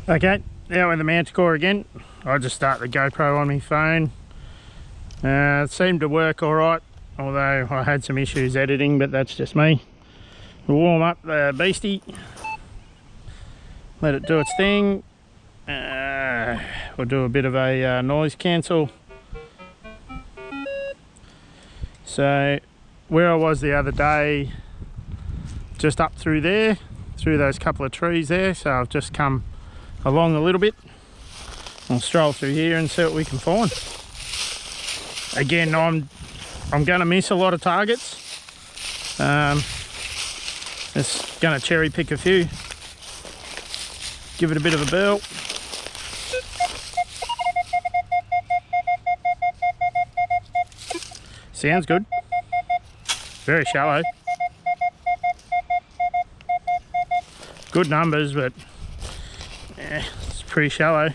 Okay, out with the Manticore again. I just start the GoPro on my phone. It seemed to work alright, although I had some issues editing, but that's just me. We'll warm up the beastie, let it do its thing. We'll do a bit of a noise cancel. So where I was the other day, just up through there, through those couple of trees there, so I've just come along a little bit. I'll stroll through here and see what we can find. Again, I'm going to miss a lot of targets. Just going to cherry pick a few, give it a bit of a burl. Sounds good. Very shallow. Good numbers, but it's pretty shallow.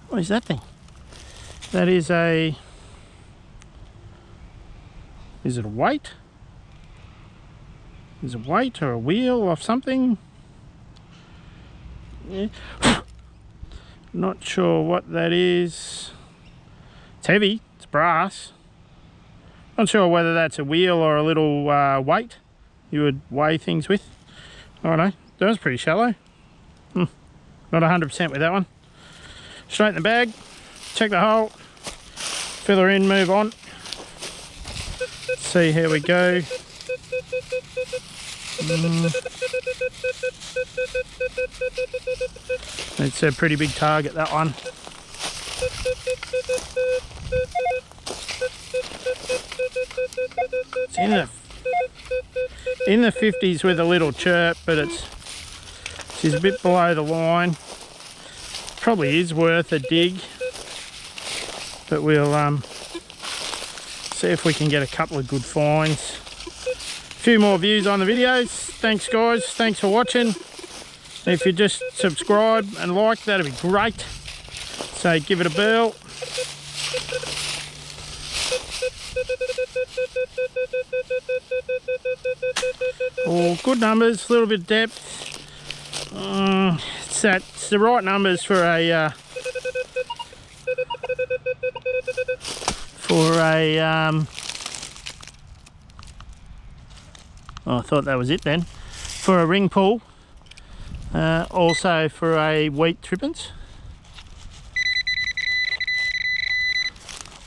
What is that thing? That is a... Is it a weight? Is it a weight or a wheel of something? Yeah. Not sure what that is. It's heavy, it's brass. Not sure whether that's a wheel or a little weight you would weigh things with. I don't know, that was pretty shallow. Not 100% with that one. Straighten the bag, check the hole, fill her in, move on. See how we go. It's a pretty big target, that one. It's in the 50s with a little chirp, but she's a bit below the line. Probably is worth a dig, but we'll see if we can get a couple of good finds. A few more views on the videos. Thanks guys, thanks for watching. If you just subscribe and like, that'd be great. So give it a burl. Oh, good numbers, a little bit of depth. It's the right numbers for a oh, I thought that was it then. For a ring pull, also for a wheat trippence,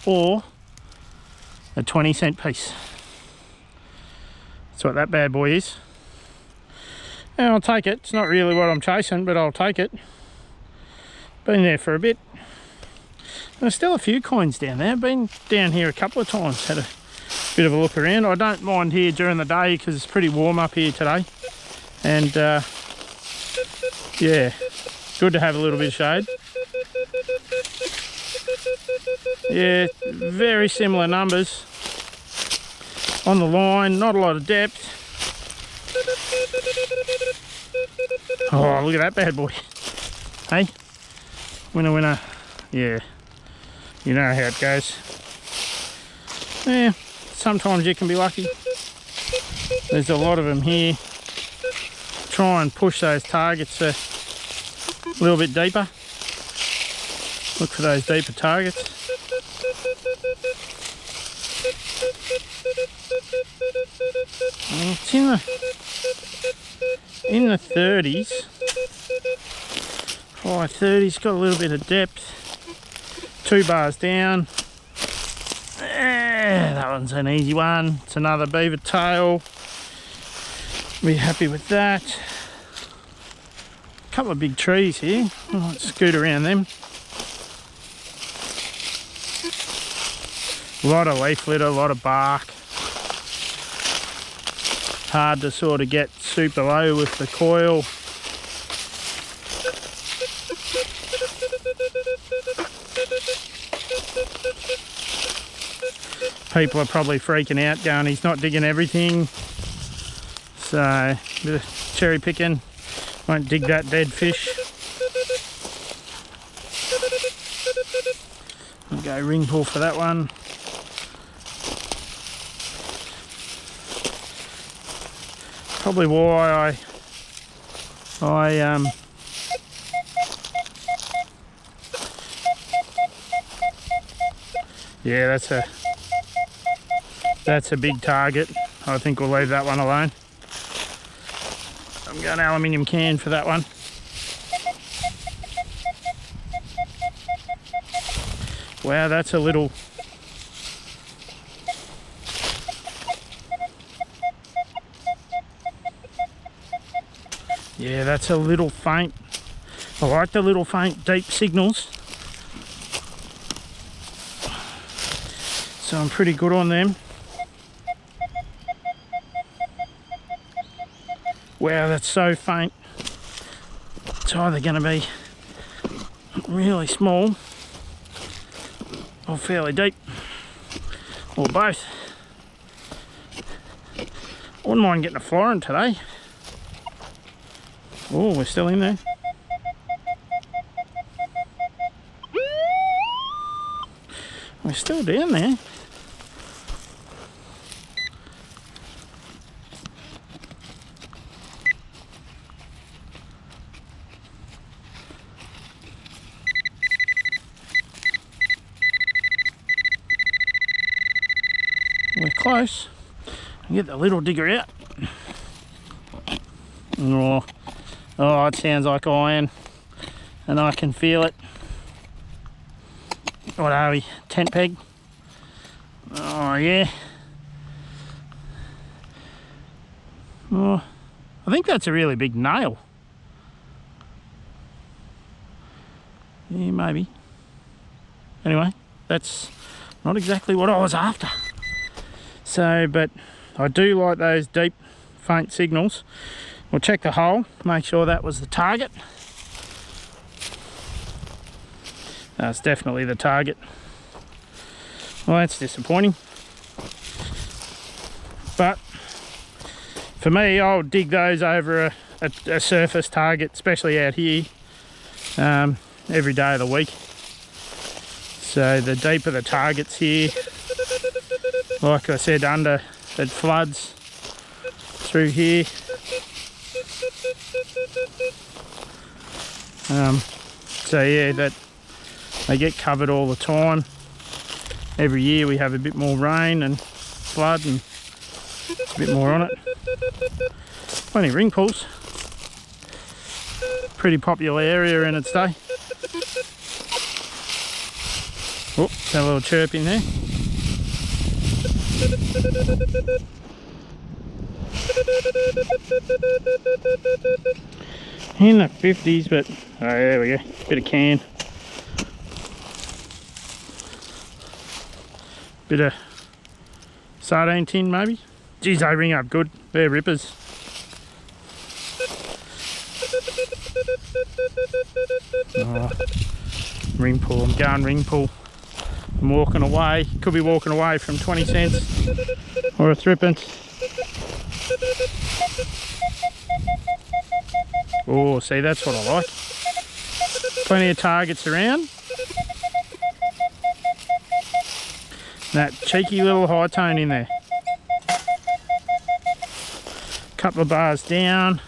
or a 20-cent piece. That's what that bad boy is. And I'll take it. It's not really what I'm chasing, but I'll take it. Been there for a bit. There's still a few coins down there. Been down here a couple of times. Had a bit of a look around. I don't mind here during the day because it's pretty warm up here today. And yeah, good to have a little bit of shade. Yeah, very similar numbers on the line. Not a lot of depth. Oh, look at that bad boy. Hey, winner. Yeah, you know how it goes. Yeah, sometimes you can be lucky. There's a lot of them here. Try and push those targets a little bit deeper. Look for those deeper targets. It's in the 30s. High 30s, got a little bit of depth. 2 bars down. That one's an easy one. It's another beaver tail. Be happy with that. A couple of big trees here. I might scoot around them. A lot of leaf litter, a lot of bark. Hard to sort of get super low with the coil. People are probably freaking out going, he's not digging everything. So, a bit of cherry picking. Won't dig that dead fish. I'll go ring pull for that one. probably why yeah, that's a big target. I think we'll leave that one alone. I'm going aluminium can for that one. Wow, that's a little... Yeah, that's a little faint. I like the little faint deep signals. So I'm pretty good on them. Wow, that's so faint. It's either going to be really small or fairly deep, or both. I wouldn't mind getting a florin today. Oh, we're still in there. We're still down there. We're close. Get the little digger out. Oh, it sounds like iron, and I can feel it. What are we? Tent peg? Oh yeah. Oh, I think that's a really big nail. Yeah, maybe. Anyway, that's not exactly what I was after. So, but I do like those deep, faint signals. We'll check the hole, make sure that was the target. That's definitely the target. Well, that's disappointing. But for me, I'll dig those over a surface target, especially out here, every day of the week. So the deeper the targets here, like I said, under it floods through here. So yeah, that they get covered all the time. Every year we have a bit more rain and flood and a bit more on it. Plenty of ring pulls. Pretty popular area in its day. Oh, got a little chirp in there. In the 50s, but oh, there we go, bit of can, bit of sardine tin maybe. Geez, they ring up good, they're rippers. Oh, ring pull, I'm going ring pull. I'm walking away, could be walking away from 20 cents or a threepence. Oh, see, that's what I like. Plenty of targets around. That cheeky little high tone in there. Couple of bars down.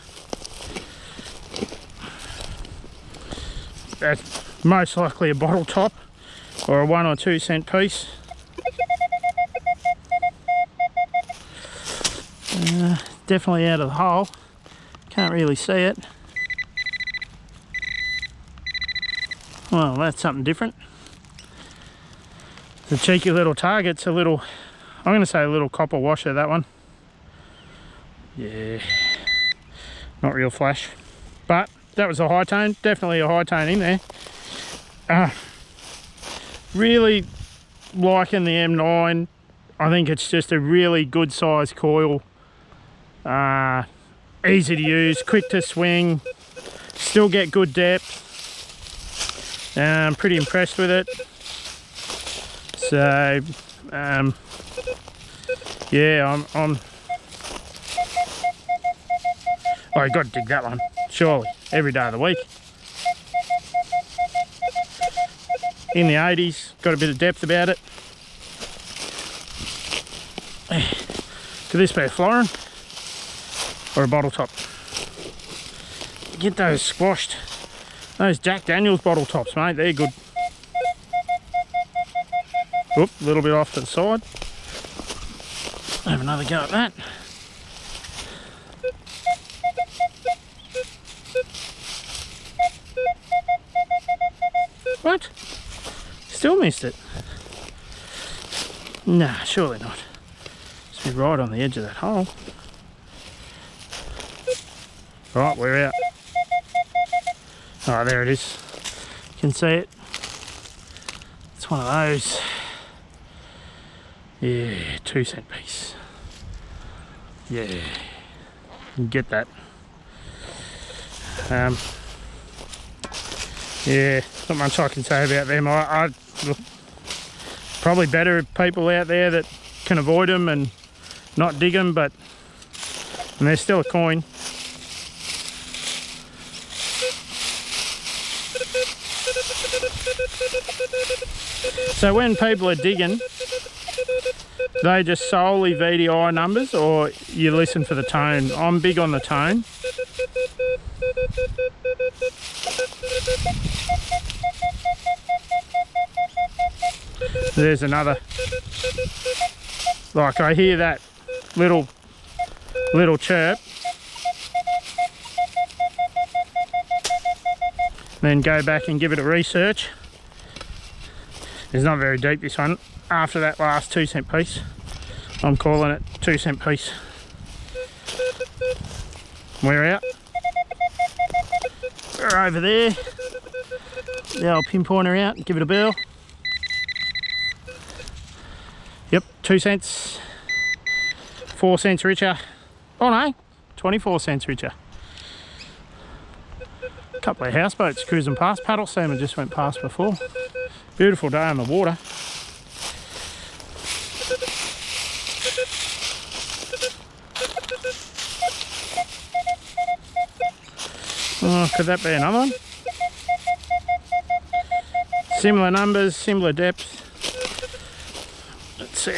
That's most likely a bottle top or a 1 or 2 cent piece. Definitely out of the hole. Can't really see it. Well, that's something different. The cheeky little target's a little, I'm going to say a little copper washer, that one. Yeah, not real flash. But that was a high tone, definitely a high tone in there. Really liking the M9. I think it's just a really good size coil. Easy to use, quick to swing, still get good depth. I'm pretty impressed with it. So yeah, oh, you got to dig that one, surely, every day of the week. In the 80s, got a bit of depth about it. Could this be a florin? or a bottle top. Get those squashed. Those Jack Daniels bottle tops, mate, they're good. Oop, a little bit off to the side. Have another go at that. What? Still missed it. Nah, surely not. Just be right on the edge of that hole. Right, we're out. Oh, there it is. You can see it. It's one of those. Yeah, 2-cent piece. Yeah, you can get that. Yeah, not much I can say about them. I look, probably better people out there that can avoid them and not dig them, but and they're still a coin. So when people are digging, they just solely VDI numbers, or you listen for the tone. I'm big on the tone. There's another. Like I hear that little chirp, then go back and give it a research. It's not very deep, this one. After that last 2-cent piece, I'm calling it 2-cent piece. We're out. We're over there. The old pinpointer out, give it a bell. Yep, 2 cents. 4 cents richer. Oh no, 24 cents richer. A couple of houseboats cruising past. Paddle salmon just went past before. Beautiful day on the water. Oh, could that be another one? Similar numbers, similar depth. Let's see.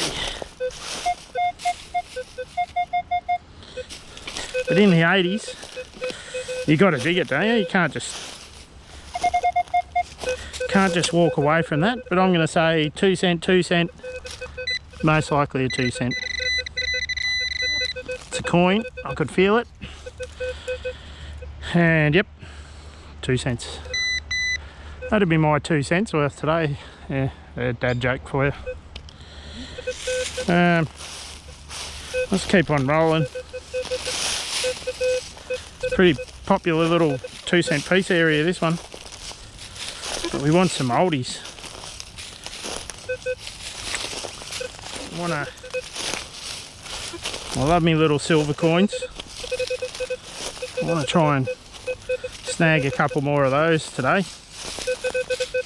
But in the 80s, you got to dig it, don't you? You can't just walk away from that. But I'm going to say 2 cent, 2 cent. Most likely a 2 cent. It's a coin. I could feel it. And yep, 2 cents. That'd be my 2 cents worth today. Yeah, a dad joke for you. Let's keep on rolling. It's a pretty popular little 2 cent piece area, this one. But we want some oldies. I love me little silver coins. I want to try and snag a couple more of those today.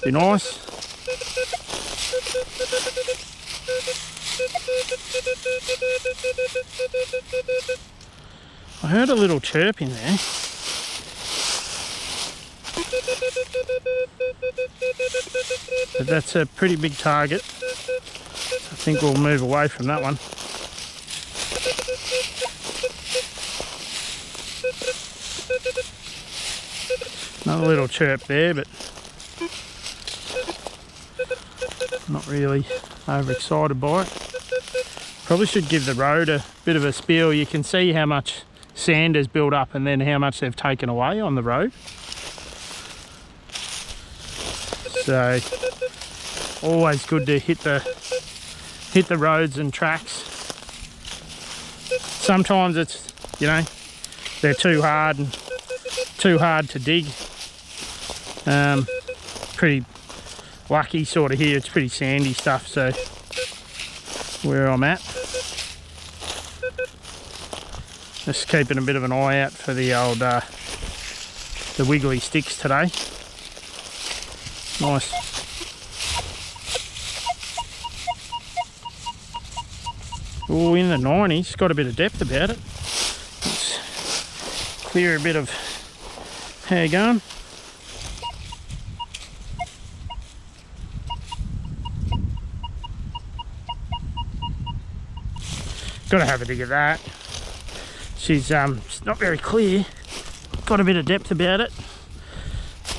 Be nice. I heard a little chirp in there. But that's a pretty big target. I think we'll move away from that one. Another little chirp there, but not really overexcited by it. Probably should give the road a bit of a spiel. You can see how much sand has built up and then how much they've taken away on the road. So always good to hit the roads and tracks. Sometimes it's, you know, they're too hard to dig. Pretty lucky sort of here. It's pretty sandy stuff, so where I'm at. Just keeping a bit of an eye out for the old the wiggly sticks today. Nice. Oh, in the 90s, got a bit of depth about it. Let's clear a bit of hair going. Got to have a dig at that. It's She's it's not very clear. Got a bit of depth about it.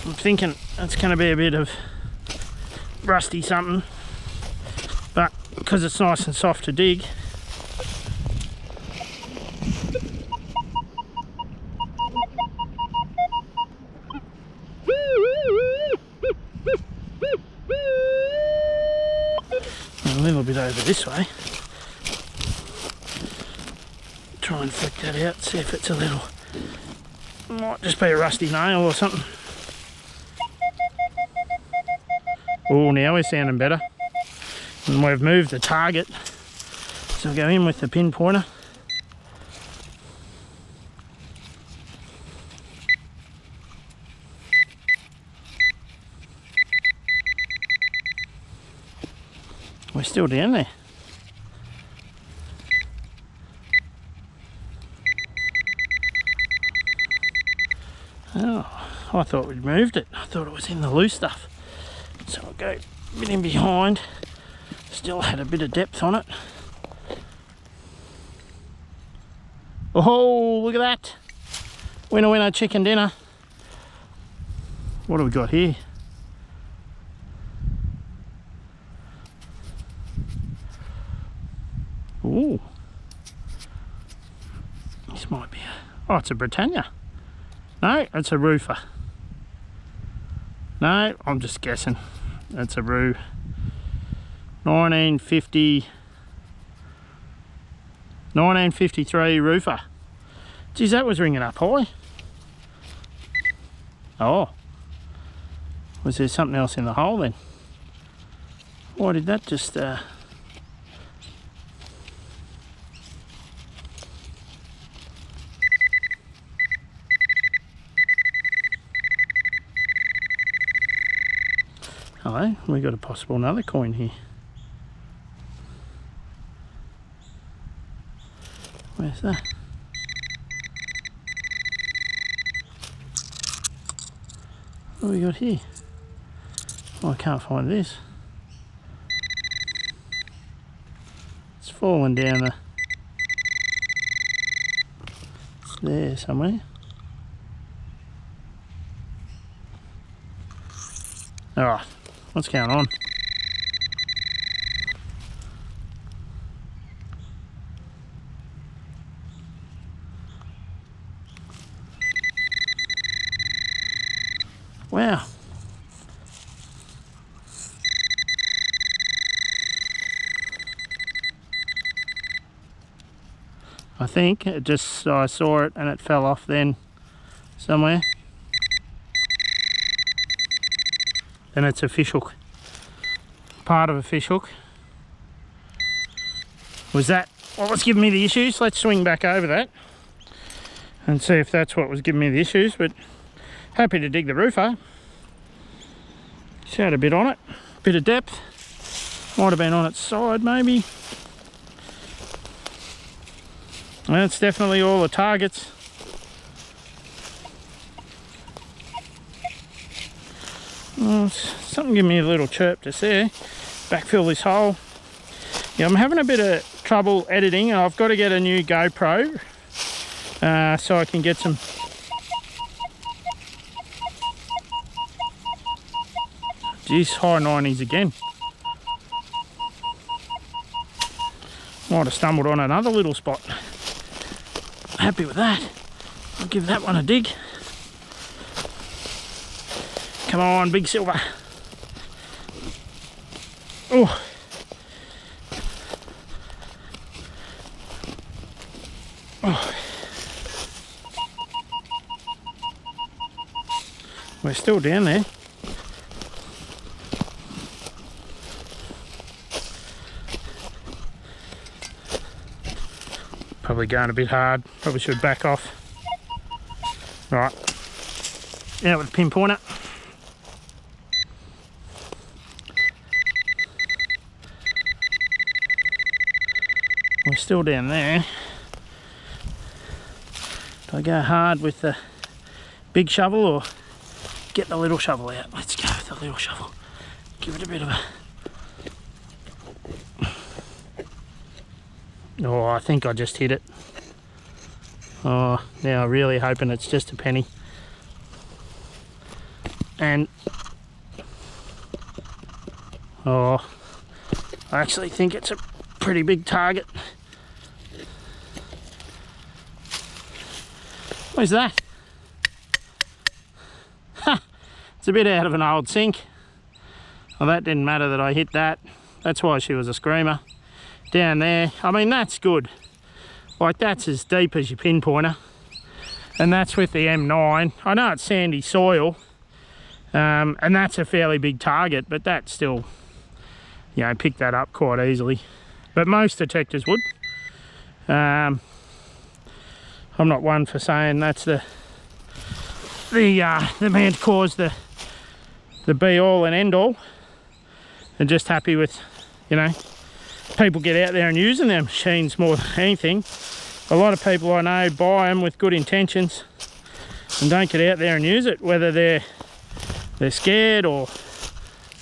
I'm thinking it's going to be a bit of rusty something, but because it's nice and soft to dig. A little bit over this way. Try and flick that out, see if it's a little, might just be a rusty nail or something. Oh, now we're sounding better. And we've moved the target, so we'll go in with the pinpointer. We're still down there. Oh, I thought we'd moved it. I thought it was in the loose stuff. So I'll go a bit in behind. Still had a bit of depth on it. Oh, look at that. Winner, winner, chicken dinner. What have we got here? Ooh. This might be a... Oh, it's a Britannia. No, it's a roofer. No, I'm just guessing. That's a roo. 1953 roofer. Geez, that was ringing up high. Oh. Was there something else in the hole then? Why did that just... Hello, we got a possible another coin here. Where's that? What have we got here? Oh, I can't find this. It's fallen down the... It's there somewhere. Oh, what's going on? Wow. I think it just, I saw it and it fell off then somewhere. Then it's a fish hook. Part of a fish hook. Was that what was giving me the issues? Let's swing back over that and see if that's what was giving me the issues, but happy to dig the roofer. It's had a bit on it, bit of depth. Might have been on its side maybe. That's definitely all the targets. Oh, something give me a little chirp just there. Backfill this hole. Yeah, I'm having a bit of trouble editing. I've got to get a new GoPro so I can get some... Geez, high 90s again. Might have stumbled on another little spot. Happy with that. I'll give that one a dig. Come on, big silver. Oh. Oh. We're still down there. Probably going a bit hard. Probably should back off. Right. Out with the pinpointer. We're still down there. Do I go hard with the big shovel or get the little shovel out? Let's go with the little shovel. Give it a bit of a... Oh, I think I just hit it. Oh, now I'm really hoping it's just a penny. And oh, I actually think it's a pretty big target. What's that? Ha! It's a bit out of an old sink. Well, that didn't matter that I hit that. That's why she was a screamer. Down there, I mean, that's good. Like, that's as deep as your pinpointer. And that's with the M9. I know it's sandy soil, and that's a fairly big target, but that still, you know, pick that up quite easily. But most detectors would. I'm not one for saying that's the Manticore's the be all and end all. I'm just happy with, you know, people get out there and using their machines more than anything. A lot of people I know buy them with good intentions and don't get out there and use it, whether they're scared or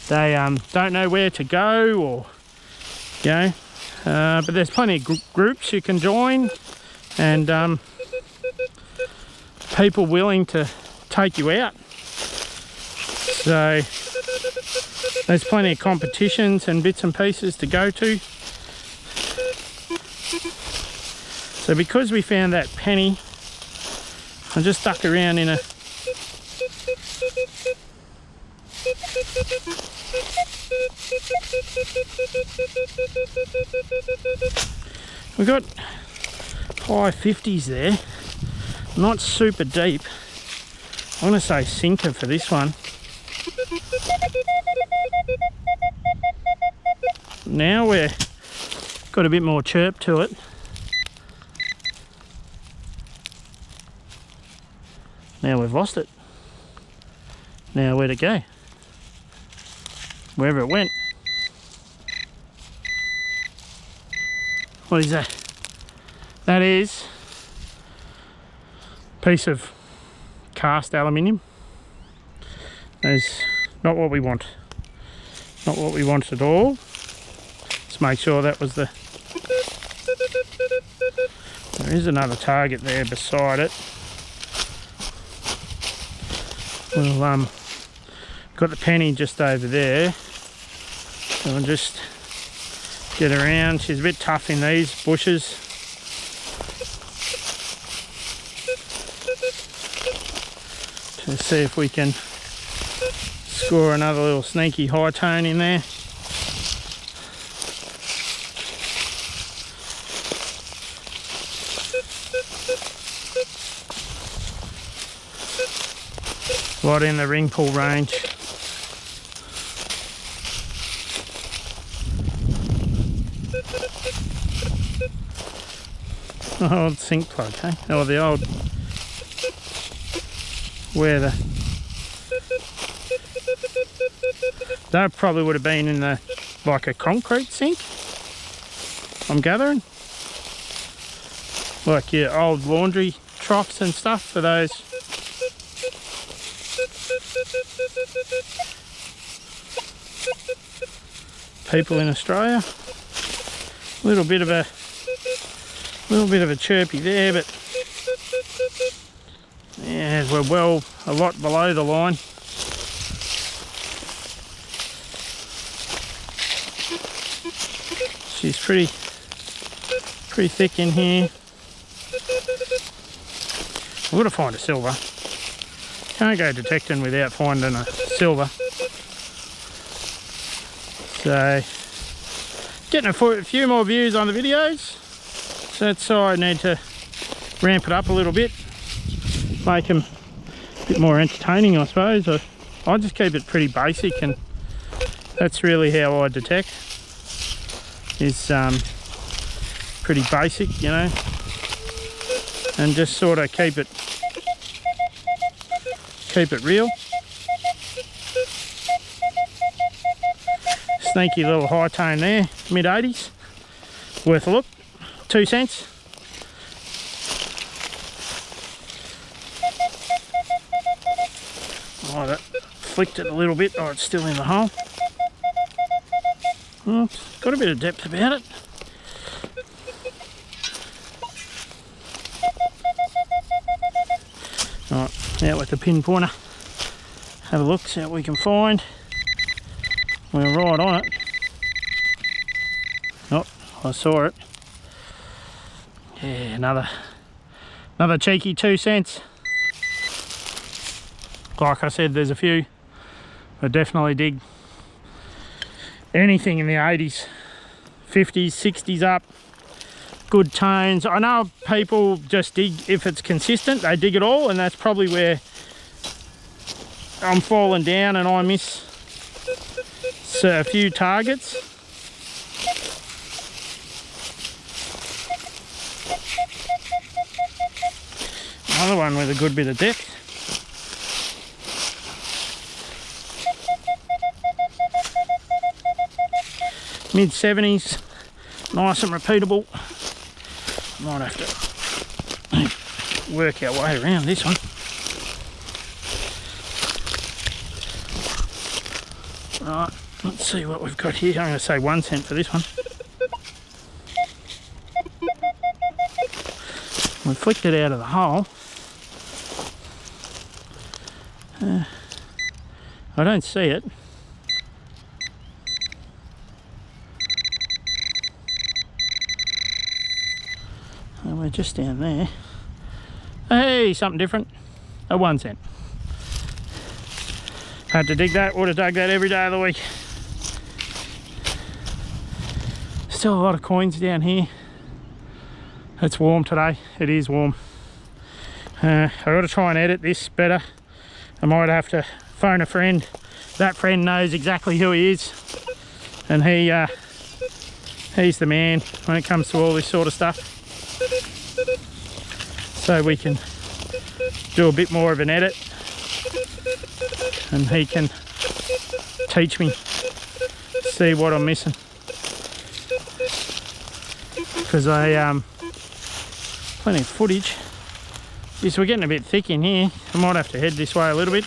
they don't know where to go, or, you know, but there's plenty of groups you can join, and people willing to take you out. So there's plenty of competitions and bits and pieces to go to. So because we found that penny, I just duck around in a we got high 50s there, not super deep. I'm going to say sinker for this one. Now we're got a bit more chirp to it. Now we've lost it. Now where'd it go? Wherever it went. What is that? That is a piece of cast aluminium. That's not what we want. Not what we want at all. Let's make sure that was the... There is another target there beside it. Well, got the penny just over there. So I'll just get around. She's a bit tough in these bushes. To see if we can score another little sneaky high tone in there. Right in the ring pull range. Oh, old sink plug, hey? Oh, the old... Where the... That probably would have been in the... like a concrete sink, I'm gathering. Like your old laundry troughs and stuff for those... people in Australia. A little bit of a chirpy there, but yeah, we're well a lot below the line. She's pretty thick in here. I've got to find a silver. Can't go detecting without finding a silver. So, getting a few more views on the videos. So that's why I need to ramp it up a little bit. Make them a bit more entertaining, I suppose. I just keep it pretty basic, and that's really how I detect. Is pretty basic, you know. And just sort of keep it real. Sneaky little high tone there, mid 80s, worth a look. 2 cents. Oh, that flicked it a little bit. Oh, it's still in the hole. Oh, it's got a bit of depth about it. out with the pinpointer. Have a look, see what we can find. We're right on it. Oh, I saw it. Yeah, another cheeky 2 cents. Like I said, there's a few. I definitely dig anything in the 80s, 50s, 60s up. Good tones. I know people just dig if it's consistent, they dig it all, and that's probably where I'm falling down and I miss a few targets. Another one with a good bit of depth. Mid-70s, nice and repeatable. Might have to work our way around this one. Right, let's see what we've got here. I'm going to say 1 cent for this one. We flicked it out of the hole. I don't see it. And we're just down there. Hey, something different. A 1 cent. Had to dig that, would have dug that every day of the week. Still a lot of coins down here. It's warm today, it is warm. I've got to try and edit this better. I might have to phone a friend. That friend knows exactly who he is. And he's the man when it comes to all this sort of stuff. So we can do a bit more of an edit and he can teach me, see what I'm missing, because plenty of footage. Yes, we're getting a bit thick in here. I might have to head this way a little bit,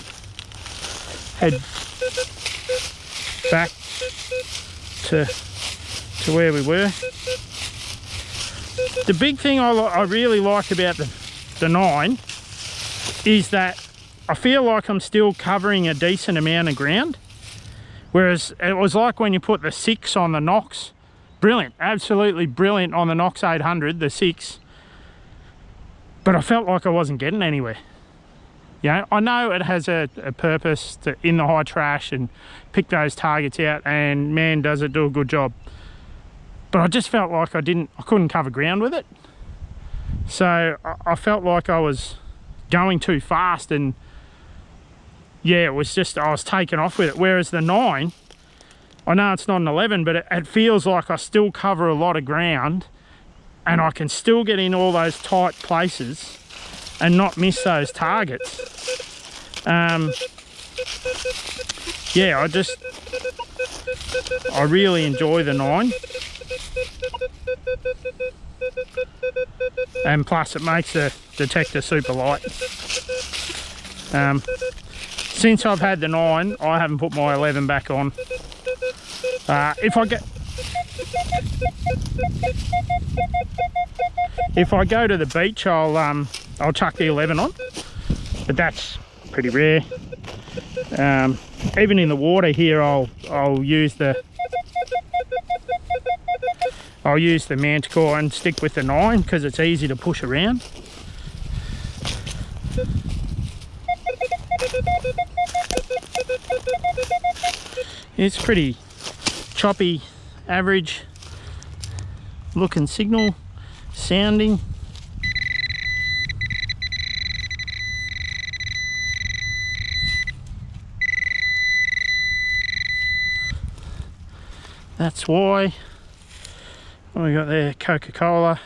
head back to where we were. The big thing I really like about the 9 is that I feel like I'm still covering a decent amount of ground, whereas it was like when you put the 6 on the Nox. Brilliant, absolutely brilliant on the Nox 800, the 6, but I felt like I wasn't getting anywhere. You know, I know it has a purpose to in the high trash and pick those targets out, and man does it do a good job, but I just felt like I couldn't cover ground with it. So I felt like I was going too fast, and yeah, it was just, I was taken off with it. Whereas the 9, I know it's not an 11, but it feels like I still cover a lot of ground and I can still get in all those tight places and not miss those targets. Yeah, I really enjoy the 9. And plus it makes the detector super light. Since I've had the 9, I haven't put my 11 back on. If I go to the beach, I'll chuck the 11 on, but that's pretty rare. Even in the water here, I'll use the Manticore and stick with the 9 because it's easy to push around. It's pretty choppy, average looking signal, sounding. That's why. What we got there? Coca-Cola.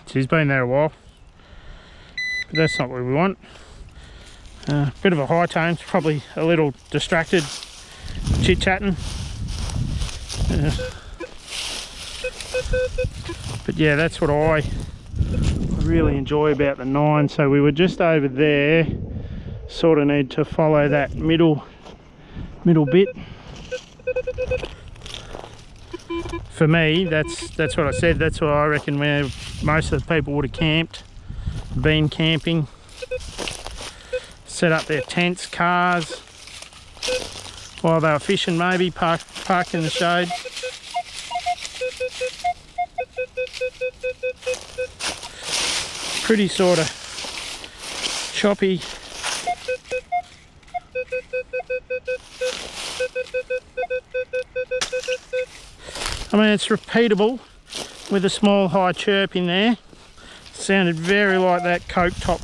She's been there a while, but that's not what we want. Bit of a high tone, probably a little distracted, chit-chatting. But yeah, that's what I really enjoy about the 9. So we were just over there, sort of need to follow that middle bit. For me, that's what I said. That's what I reckon where most of the people would have camped. been camping, set up their tents, cars, while they were fishing maybe, parked in the shade. Pretty sort of choppy. I mean, it's repeatable with a small high chirp in there. Sounded very like that coke top.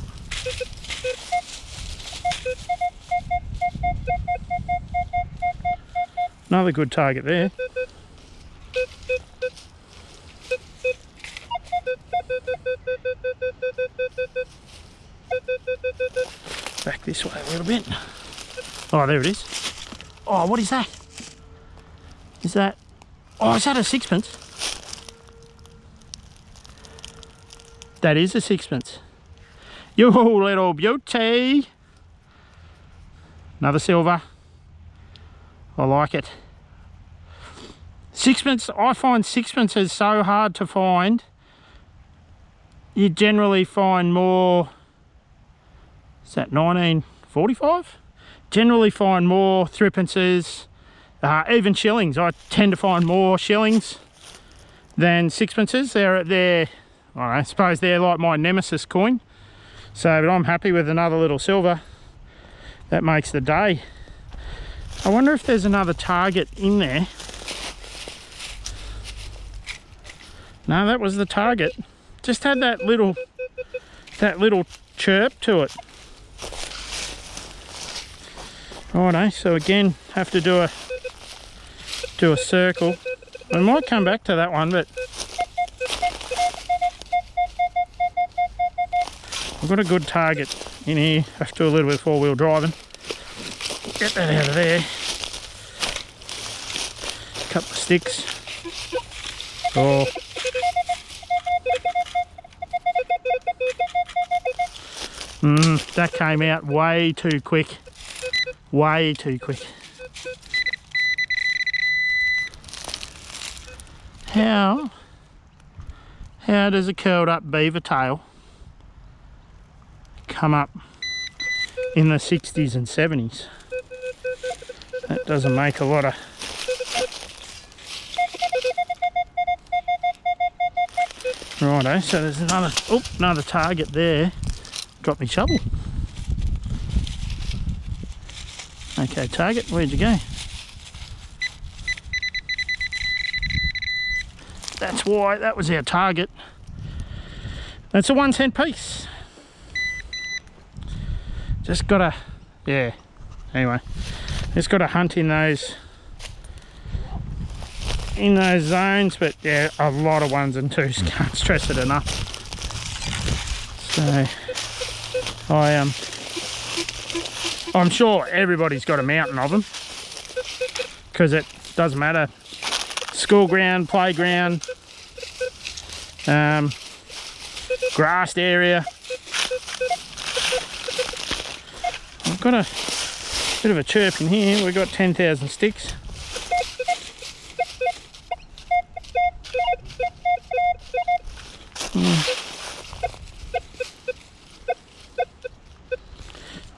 Another good target there. Back this way a little bit. Oh, there it is. Oh, what is that? Is that... Oh, is that a sixpence? That is a sixpence. You little beauty. Another silver. I like it. Sixpence, I find sixpences so hard to find. You generally find more... Is that 1945? Generally find more threepences, even shillings. I tend to find more shillings than sixpences. I suppose they're like my nemesis coin. So, but I'm happy with another little silver. That makes the day. I wonder if there's another target in there. No, that was the target. Just had that little chirp to it. Righto, so again, have to do a circle. I might come back to that one, but I've got a good target in here. Have to do a little bit of four-wheel driving. Get that out of there. Couple of sticks. Oh. That came out way too quick. Way too quick. How does a curled up beaver tail come up in the 60s and 70s? That doesn't make a lot of... Righto, so there's another target there. Drop me shovel. Okay, target, where'd you go? That's why, that was our target. That's a 1 cent piece. Just gotta, yeah, anyway. Just gotta hunt in those zones, but yeah, a lot of 1s and 2s, can't stress it enough. So, I'm sure everybody's got a mountain of them, because it doesn't matter. School ground, playground, grassed area. I've got a bit of a chirp in here. We've got 10,000 sticks.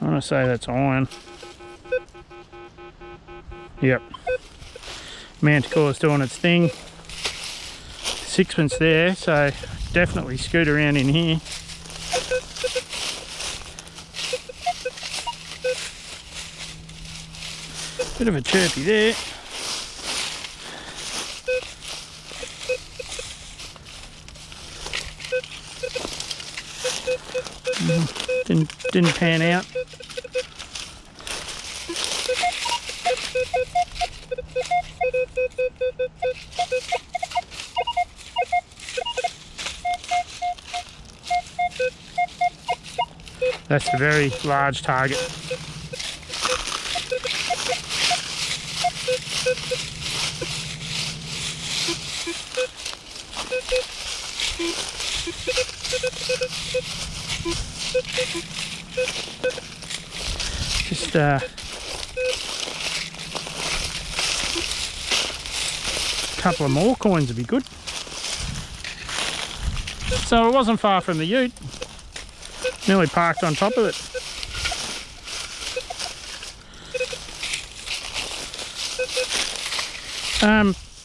I want to say that's iron. Yep. Manticore's doing its thing. Sixpence there, so definitely scoot around in here. Bit of a chirpy there. Didn't pan out. That's a very large target. Just a couple of more coins would be good. So it wasn't far from the ute. Nearly parked on top of it.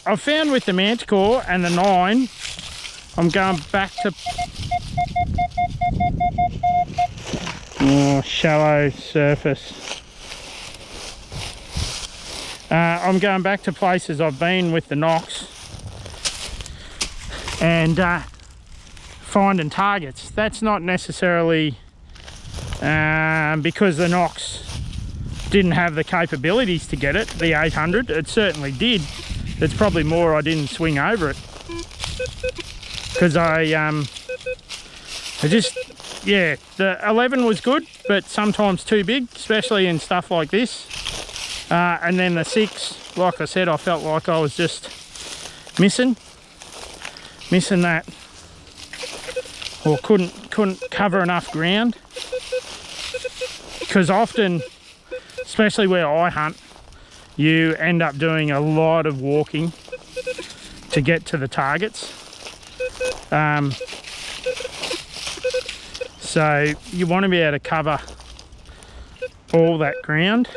I've found with the Manticore and the 9, I'm going back to shallow surface. I'm going back to places I've been with the Nox and finding targets. That's not necessarily because the Nox didn't have the capabilities to get it, the 800. It certainly did. It's probably more I didn't swing over it. Because yeah, the 11 was good, but sometimes too big, especially in stuff like this. And then the 6, like I said, I felt like I was just missing that, or couldn't cover enough ground. Because often, especially where I hunt, you end up doing a lot of walking to get to the targets. So you want to be able to cover all that ground.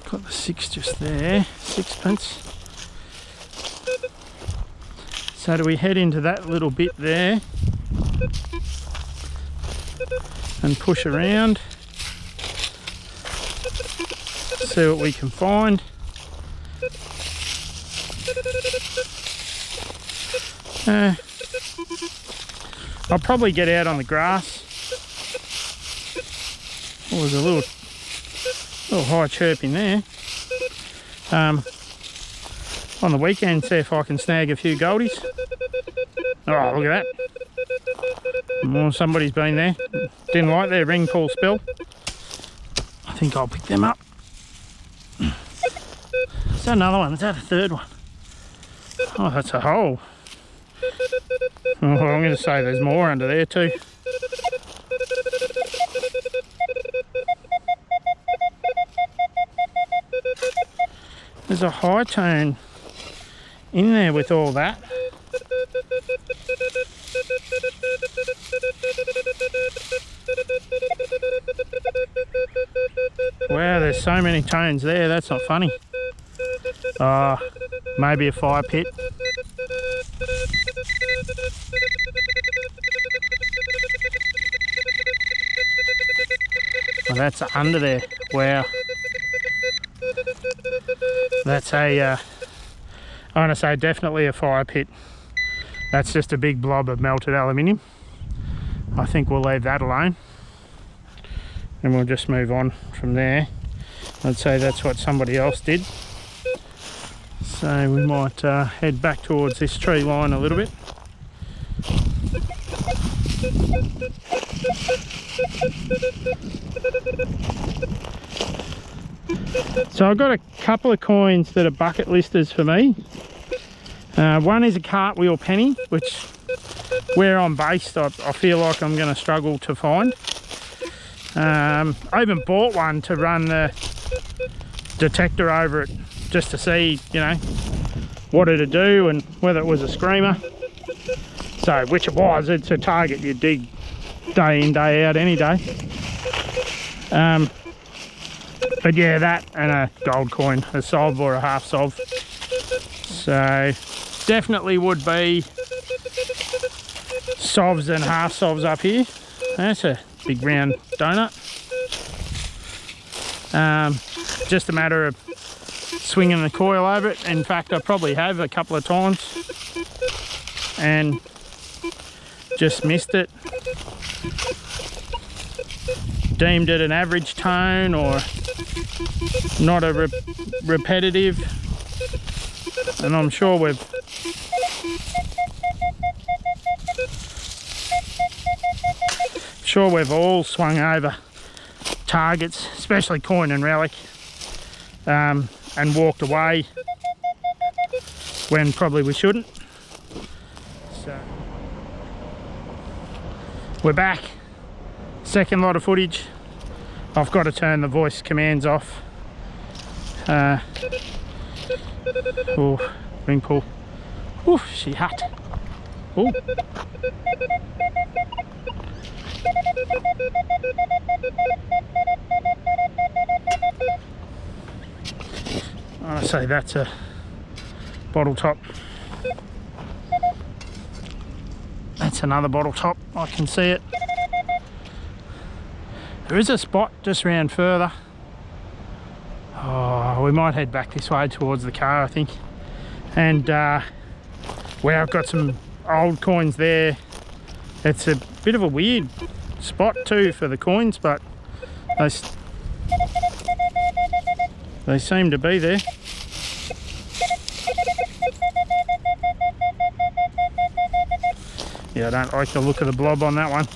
Got the 6 just there, sixpence. So do we head into that little bit there and push around, see what we can find. I'll probably get out on the grass. Oh, there's a little high chirping there. On the weekend, see if I can snag a few goldies. Oh, look at that. Oh, somebody's been there. Didn't like their ring pull spill. I think I'll pick them up. Is that another one? Is that a third one? Oh, that's a hole. Oh, I'm going to say there's more under there too. There's a high tone in there with all that. Wow, there's so many tones there, that's not funny. Maybe a fire pit. Oh, that's under there. Wow. That's I'm going to say definitely a fire pit. That's just a big blob of melted aluminium. I think we'll leave that alone. And we'll just move on from there. I'd say that's what somebody else did. So we might head back towards this tree line a little bit. So I've got a couple of coins that are bucket listers for me. One is a cartwheel penny, which where I'm based I feel like I'm going to struggle to find. I even bought one to run the detector over it just to see, you know, what it'd do and whether it was a screamer. So, which it was. It's a target you dig day in, day out, any day. But yeah, that and a gold coin, a sov or a half sov. So definitely would be sovs and half sovs up here. That's a big round donut. Just a matter of swinging the coil over it. In fact, I probably have a couple of times and just missed it. Deemed it an average tone or not a repetitive, and I'm sure we've all swung over targets, especially coin and relic, and walked away when probably we shouldn't. So we're back. Second lot of footage. I've got to turn the voice commands off. Oh, ring pull. Oh, she hot. Oh. I say that's a bottle top. That's another bottle top, I can see it. There is a spot just round further. Oh, we might head back this way towards the car, I think. And where I've got some old coins there. It's a bit of a weird spot too for the coins, but they seem to be there. Yeah, I don't like the look of the blob on that one.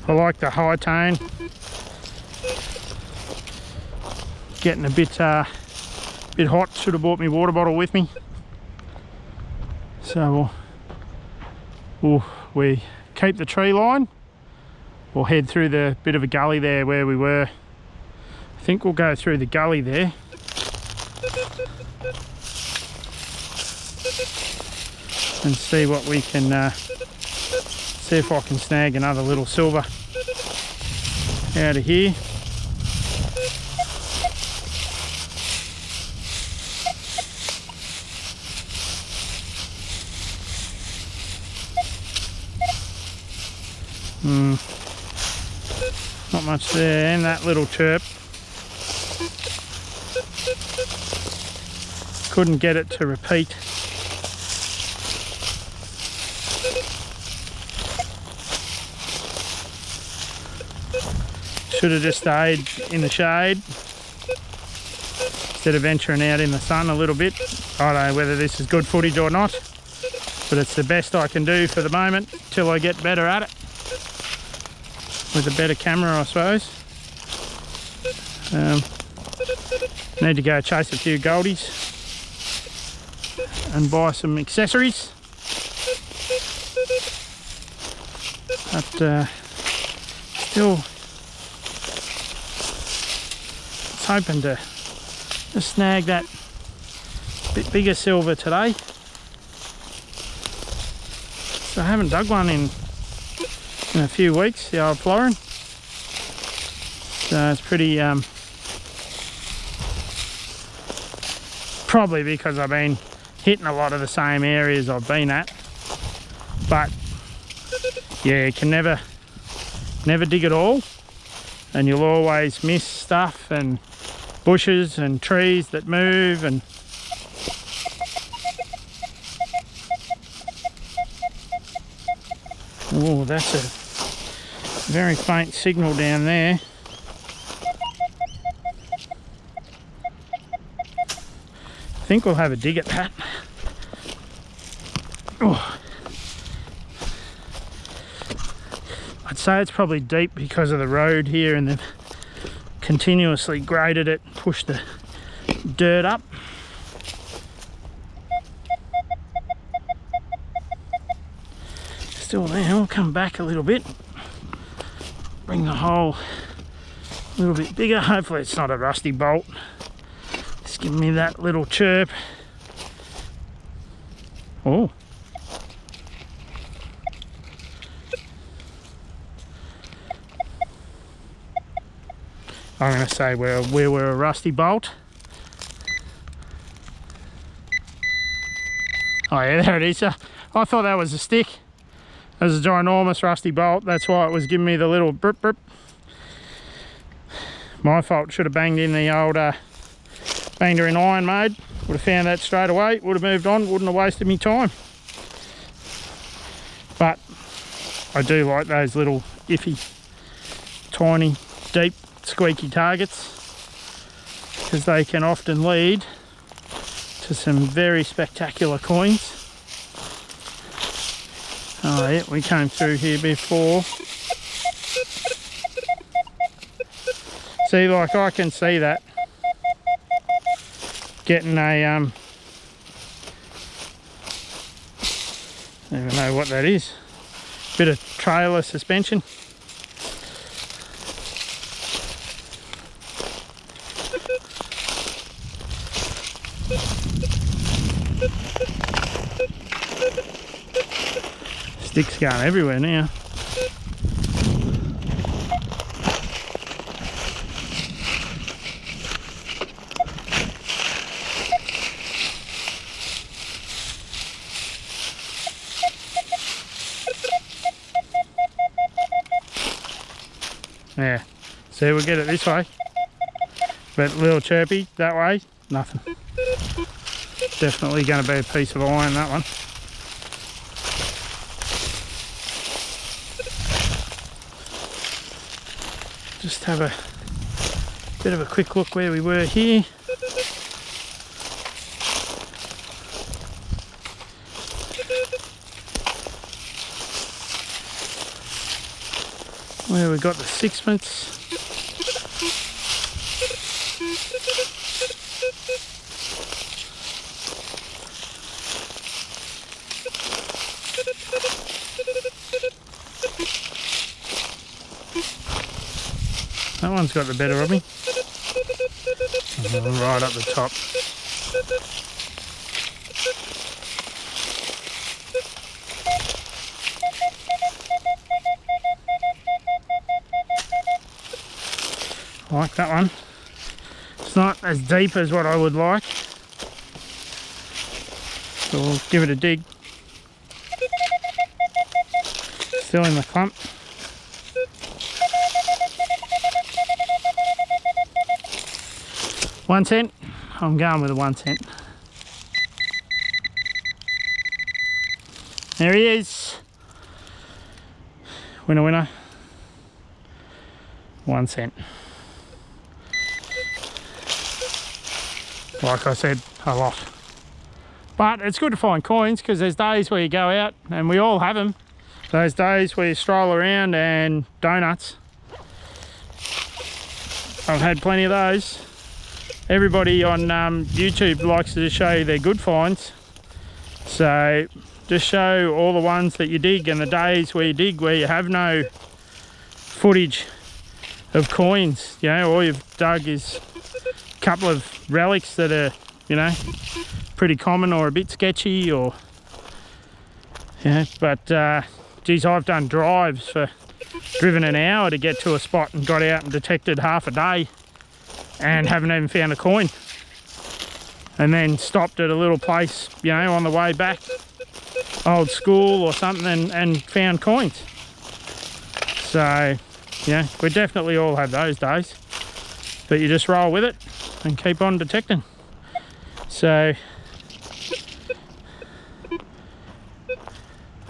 I like the high tone. Getting a bit hot. Should have brought my water bottle with me. So we keep the tree line. We'll head through the bit of a gully there where we were. I think we'll go through the gully there. And see what we can, see if I can snag another little silver out of here. Not much there, and that little chirp. Couldn't get it to repeat. Should have just stayed in the shade instead of venturing out in the sun a little bit. I don't know whether this is good footage or not, but it's the best I can do for the moment till I get better at it. With a better camera, I suppose. Need to go chase a few goldies and buy some accessories. But still hoping to just snag that bit bigger silver today. So I haven't dug one in a few weeks, the old florin. So it's pretty probably because I've been hitting a lot of the same areas I've been at, but yeah, you can never dig it all, and you'll always miss stuff and bushes and trees that move. And oh, that's a very faint signal down there. I think we'll have a dig at that. Oh. I'd say it's probably deep because of the road here, and they've continuously graded it, pushed the dirt up. Still there. We'll come back a little bit, bring the hole a little bit bigger. Hopefully it's not a rusty bolt. Just give me that little chirp. Oh, I'm going to say we were a rusty bolt. Oh yeah, there it is. I thought that was a stick. It was a ginormous rusty bolt. That's why it was giving me the little burp burp. My fault. Should have banged in the old banged her in iron mode. Would have found that straight away. Would have moved on. Wouldn't have wasted me time. But I do like those little iffy, tiny, deep, squeaky targets, because they can often lead to some very spectacular coins. Oh yeah, we came through here before. See, like I can see that. Getting a I don't even know what that is. Bit of trailer suspension. Sticks going everywhere now. Yeah, see, we'll get it this way, but a little chirpy that way, nothing. Definitely going to be a piece of iron, that one. Just have a bit of a quick look where we were here. Where we got the sixpence. That one's got the better of me. Right up the top. I like that one. It's not as deep as what I would like, so we'll give it a dig. Still in the clump. $1 cent. I'm going with a 1 cent. There he is. Winner, winner. 1 cent. Like I said, a lot. But it's good to find coins, because there's days where you go out, and we all have them. Those days where you stroll around and donuts. I've had plenty of those. Everybody on YouTube likes to show you their good finds. So just show all the ones that you dig, and the days where you dig where you have no footage of coins. You know, all you've dug is a couple of relics that are, you know, pretty common or a bit sketchy, or, you know, but geez, I've done drives for, driven an hour to get to a spot and got out and detected half a day and haven't even found a coin, and then stopped at a little place, you know, on the way back, old school or something, and found coins. So yeah, we definitely all have those days, but you just roll with it and keep on detecting. So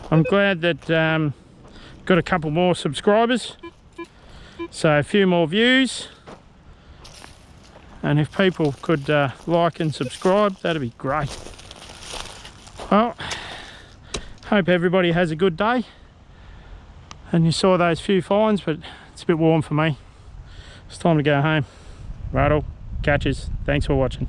I'm glad that got a couple more subscribers, so a few more views, and if people could like and subscribe, that'd be great. Well, hope everybody has a good day, and you saw those few finds, but it's a bit warm for me. It's time to go home. Righto, catches. Thanks for watching.